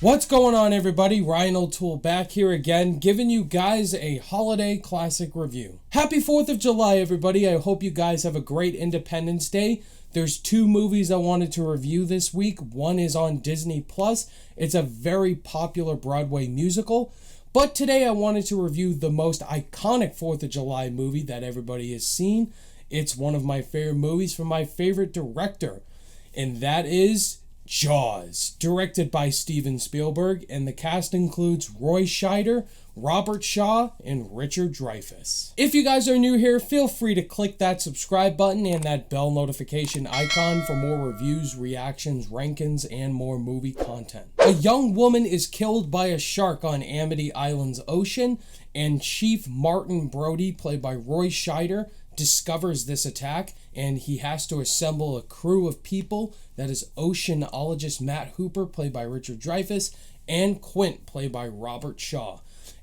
What's going on, everybody? Ryan O'Toole back here again, giving you guys a holiday classic review. Happy 4th of July, everybody. I hope you guys have a great Independence Day. There's two movies I wanted to review this week. One is on Disney+. It's a very popular Broadway musical. But today I wanted to review the most iconic 4th of July movie that everybody has seen. It's one of my favorite movies from my favorite director, and that is Jaws, directed by Steven Spielberg, and the cast includes Roy Scheider, Robert Shaw, and Richard Dreyfuss. If you guys are new here, feel free to click that subscribe button and that bell notification icon for more reviews, reactions, rankings, and more movie content. A young woman is killed by a shark on Amity Island's ocean, and Chief Martin Brody, played by Roy Scheider, discovers this attack, and he has to assemble a crew of people. That is oceanologist Matt Hooper, played by Richard Dreyfuss, and Quint, played by Robert Shaw.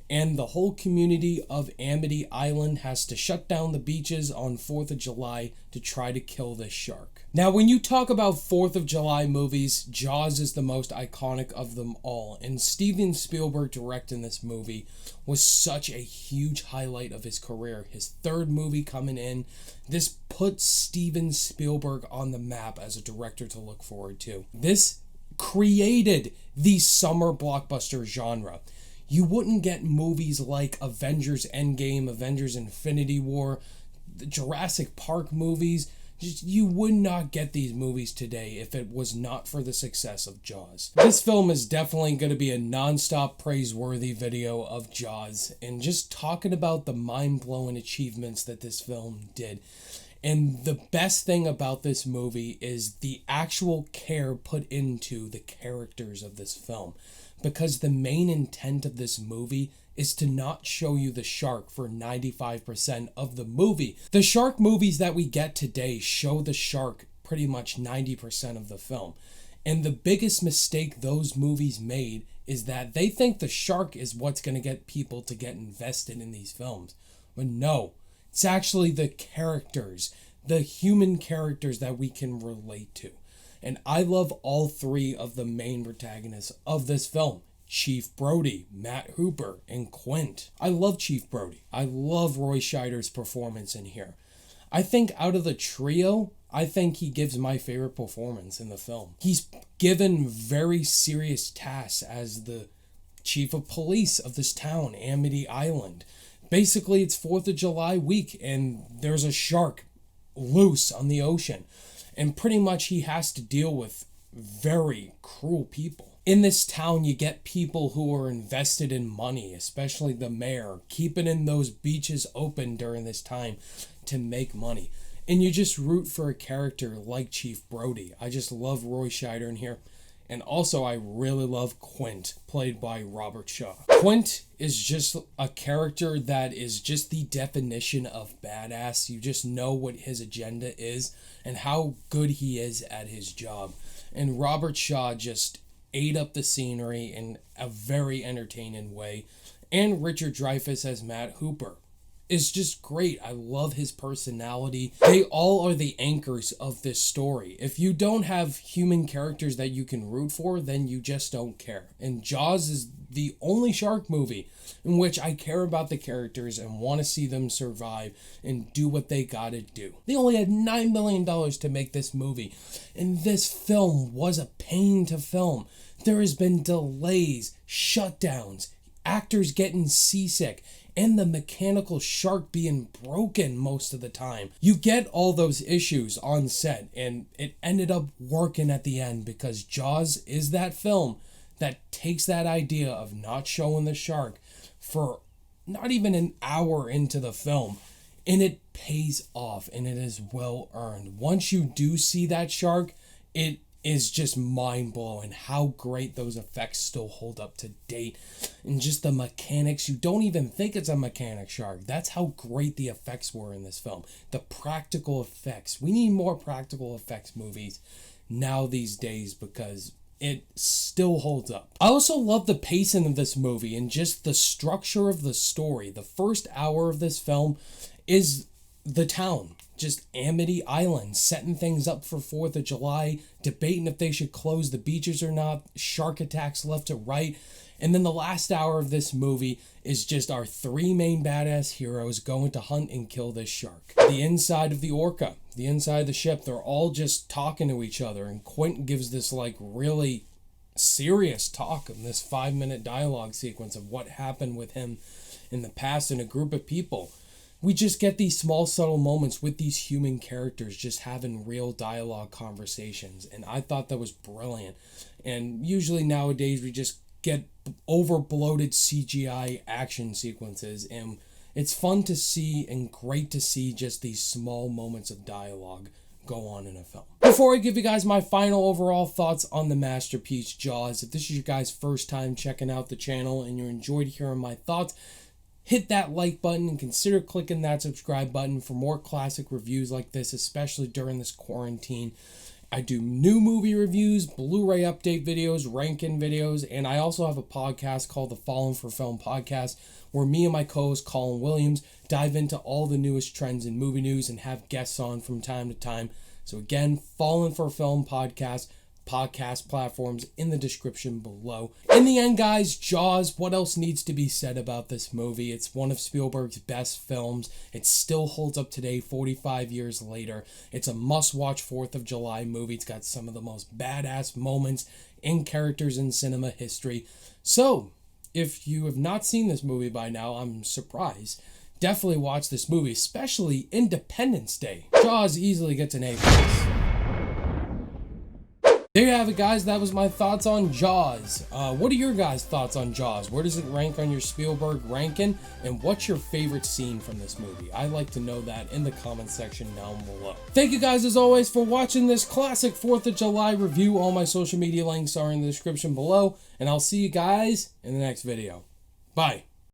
And the whole community of Amity Island has to shut down the beaches on 4th of July to try to kill this shark. Now, when you talk about 4th of July movies, Jaws is the most iconic of them all. And Steven Spielberg directing this movie was such a huge highlight of his career. His third movie coming in. This puts Steven Spielberg on the map as a director to look forward to. This created the summer blockbuster genre. You wouldn't get movies like Avengers Endgame, Avengers Infinity War, the Jurassic Park movies. You would not get these movies today if it was not for the success of Jaws. This film is definitely going to be a non-stop praiseworthy video of Jaws and just talking about the mind-blowing achievements that this film did. And the best thing about this movie is the actual care put into the characters of this film. Because the main intent of this movie is to not show you the shark for 95% of the movie. The shark movies that we get today show the shark pretty much 90% of the film. And the biggest mistake those movies made is that they think the shark is what's going to get people to get invested in these films. But no, it's actually the characters, the human characters that we can relate to. And I love all three of the main protagonists of this film. Chief Brody, Matt Hooper, and Quint. I love Chief Brody. I love Roy Scheider's performance in here. I think out of the trio, I think he gives my favorite performance in the film. He's given very serious tasks as the chief of police of this town, Amity Island. Basically, it's 4th of July week, and there's a shark loose on the ocean. And pretty much he has to deal with very cruel people. In this town, you get people who are invested in money, especially the mayor, keeping in those beaches open during this time to make money. And you just root for a character like Chief Brody. I just love Roy Scheider in here. And also, I really love Quint, played by Robert Shaw. Quint is just a character that is just the definition of badass. You just know what his agenda is and how good he is at his job. And Robert Shaw just ate up the scenery in a very entertaining way. And Richard Dreyfuss as Matt Hooper is just great. I love his personality. They all are the anchors of this story. If you don't have human characters that you can root for, then you just don't care. And Jaws is the only shark movie in which I care about the characters and want to see them survive and do what they gotta do. They only had $9 million to make this movie, and this film was a pain to film. There has been delays, shutdowns, actors getting seasick, and the mechanical shark being broken most of the time. You get all those issues on set, and it ended up working at the end because Jaws is that film that takes that idea of not showing the shark for not even an hour into the film, and it pays off, and it is well earned. Once you do see that shark, it is just mind-blowing how great those effects still hold up to date, and just the mechanics. You don't even think it's a mechanic shark. That's how great the effects were in this film. The practical effects. We need more practical effects movies now these days because it still holds up. I also love the pacing of this movie and just the structure of the story. The first hour of this film is the town. just Amity Island, setting things up for 4th of July, debating if they should close the beaches or not, shark attacks left to right. And then the last hour of this movie is just our 3 main badass heroes going to hunt and kill this shark. The inside of the Orca, the inside of the ship, they're all just talking to each other. And Quentin gives this like really serious talk in this 5-minute dialogue sequence of what happened with him in the past and a group of people. We just get these small subtle moments with these human characters just having real dialogue conversations, and I thought that was brilliant. And usually nowadays we just get over bloated CGI action sequences, and it's fun to see and great to see just these small moments of dialogue go on in a film. Before I give you guys my final overall thoughts on the masterpiece Jaws, if this is your guys' first time checking out the channel and you enjoyed hearing my thoughts, hit that like button and consider clicking that subscribe button for more classic reviews like this, especially during this quarantine. I do new movie reviews, Blu-ray update videos, ranking videos, and I also have a podcast called the Fallen for Film Podcast, where me and my co-host Colin Williams dive into all the newest trends in movie news and have guests on from time to time. So again, Fallen for Film Podcast platforms in the description below. In the end, guys, Jaws, what else needs to be said about this movie? It's one of Spielberg's best films. It still holds up today, 45 years later. It's a must-watch 4th of July movie. It's got some of the most badass moments and characters in cinema history. So, if you have not seen this movie by now, I'm surprised. Definitely watch this movie, especially Independence Day. Jaws easily gets an A+. There you have it, guys. That was my thoughts on Jaws. What are your guys' thoughts on Jaws? Where does it rank on your Spielberg ranking? And what's your favorite scene from this movie? I'd like to know that in the comment section down below. Thank you guys, as always, for watching this classic 4th of July review. All my social media links are in the description below. And I'll see you guys in the next video. Bye.